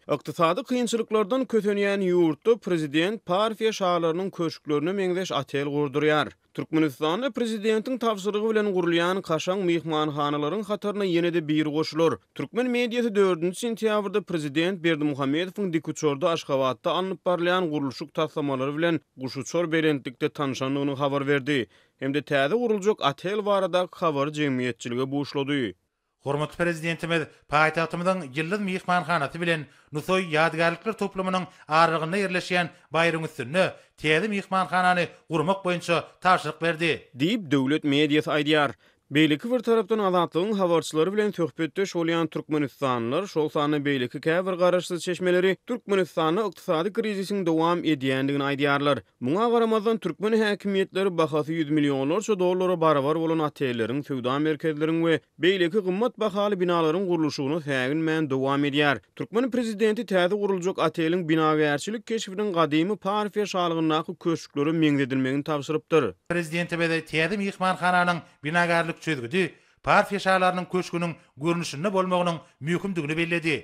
Iqtisady kynçylyklardan kötenýän ýurtda prezident partiýa şaharlarynyň köşklerine meňzeş otel gurdurýar. Türkmenistanda prezidentiň tawsyrygy bilen gurulýan kaşaň mihmanhanalaryň hataryna ýene-de bir goşulur. Türkmen mediýasy 4-nji sentýabrda prezident Berdimuhammedowyň Dikuçorda Aşgabatda alınıp barlayan gurulşyk taslamalary bilen Guşuçor berendikde tanşanlygyny habar berdi. Hemde täze guruljak otel barada habar jemgyýetçiligi buşlady. Hormat prezidentimiz paýtagtymyzyň ýyllyk mihmanhanaty bilen Nusoy ýadgarlyklar toplamynyň argyna ýerleşýän baýram üstünde täze mihmanhanany gurmak boýunça taşryk berdi. Diýip döwlet mediýasy aýdýar. Beýleki bir tarapdan azatlygyň habarçylary bilen töhbetdeş bolýan türkmenistanlylar şol sany beýleki käbir garaşsyz çeşmeleri Türkmenistanyň ykdysady krizisiniň dowam edýändigini aýdýarlar. Muňa garamazdan türkmen häkimiýetleri bahasy 100 millionlarça dollara barabar bolan otelleriň, söwda merkezleriň we beýleki gymmat bahaly binalaryň gurulşygyny täginmän dowam edýär. Türkmen prezidenti täze guruljak oteliň binagärçilik keşfiniň gadymy partiýa şalygynaky köşkleri meňzedilmegini tapşyrypdyr. Prezidentimiz täze mihmanhananyň binagarlyk çözgüdi, partiýa şaharlarynyň köşküniň görnüşinde bolmagynyň möhümdigini belledi.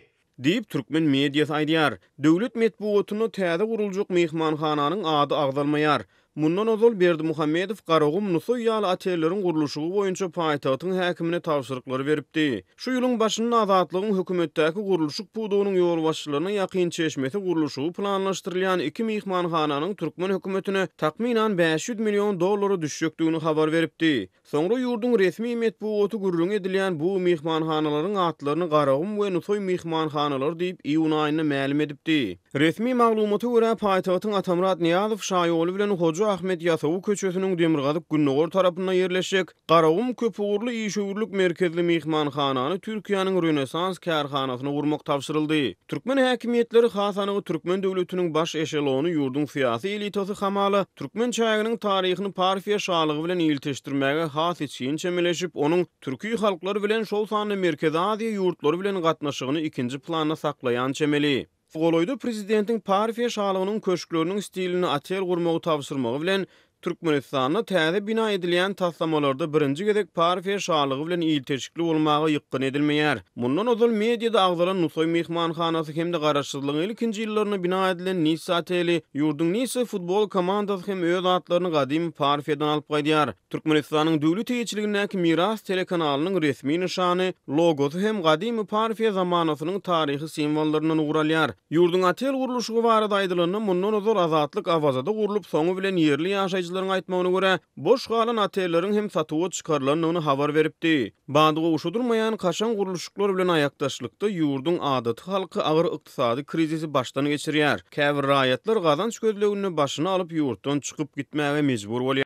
Diýip türkmen mediýasy aýdýar. Döwlet medeniýetini täze guruljak mihmanhananyň ady agdalmaýar. Mundan ozal Berdimuhammedow Garagum Nusoy ýaly otelleriň gurulşygy boýunça paýtagtyň häkimine tawsyryklary beripdi. Şu ýylyň başyny azatlygyň hökümetdäki gurulşyk pudugynyň ýol başçylaryna ýakyn çeşmesi gurulşygy planlaşdyrylýan iki mihmanhananyň türkmen hökümetine takminan 500 million dollary düşjekdigini habar beripdi. Soňra ýurdun resmi medeniýeti gurulň edilýän bu mihmanhanalaryň atlaryny Garagum we Nusoy mihmanhanalary diýip iýun aýyna ma'lum edipdi. Resmi maglumata görä paýtagtyň Atamrat Niýazow şaýoly bilen Hoca Ahmet Ýasow köçesiniň Demirgazyk Günnogor tarapyna ýerleşik Garagum köpügürli işöwürlük merkezli mihmanhanany Türkiýanyň Rönesans kärhanasyna gurmak tapşyryldy. Türkmen häkimiýetleri hasanyny Türkmen döwletiniň baş eşelony ýurdun syýasy elitasy hamaly Türkmen çaýynyň taryhyny partiýa şalygy bilen ýyltyşdyrmaga has için çemeleşip onuň türki halklary bilen şol sany Merkez Aziýa ýurtlary bilen gatnaşygyny ikinji planda saklaýan çemeli. Goloyda prezidentiň partiýa şalygynyň köşkleriniň stilini otel gurmagy tapşyrmagy bilen Türkmenistanda täze bina edilýän taslamalarda birinji gezek partiýa şalygy bilen ýyltyşykly bolmagy ýykyn edilmeýär. Mundan ozal mediada agdalan Nusoy mihmanhanasy hemde garaşsyzlygyň ikinji ýyllaryna bina edilen Nisa oteli ýurdun Nisa futbol komandasy hem öz atlaryny gadymy partiýadan alyp gaýdýar. Türkmenistanyň döwlet ýetçiligindäki Miras telekanalynyň resmi nişany, logosy hem gadymy partiýa zamanasynyň taryhy simwollaryny guralýar. Ýurdun otel gurulşygy barada aýdylyny mundan ozal azatlyk awazada gurulup soňu bilen ýerli ýaşaýjylaryň aýtmagyna görä boş galan otelleriň hem satyga çykarylanyny habar beripdi. Bandyga uşadurmaýan kaşan gurulşyklar bilen aýakdaşlykda ýurdun adaty halky agyr ykdysady krizisi başdan geçirýär. Käbir raýatlar gazanç gözlegini başyna alyp ýurtdan çykyp gitmäge mejbur bolýar.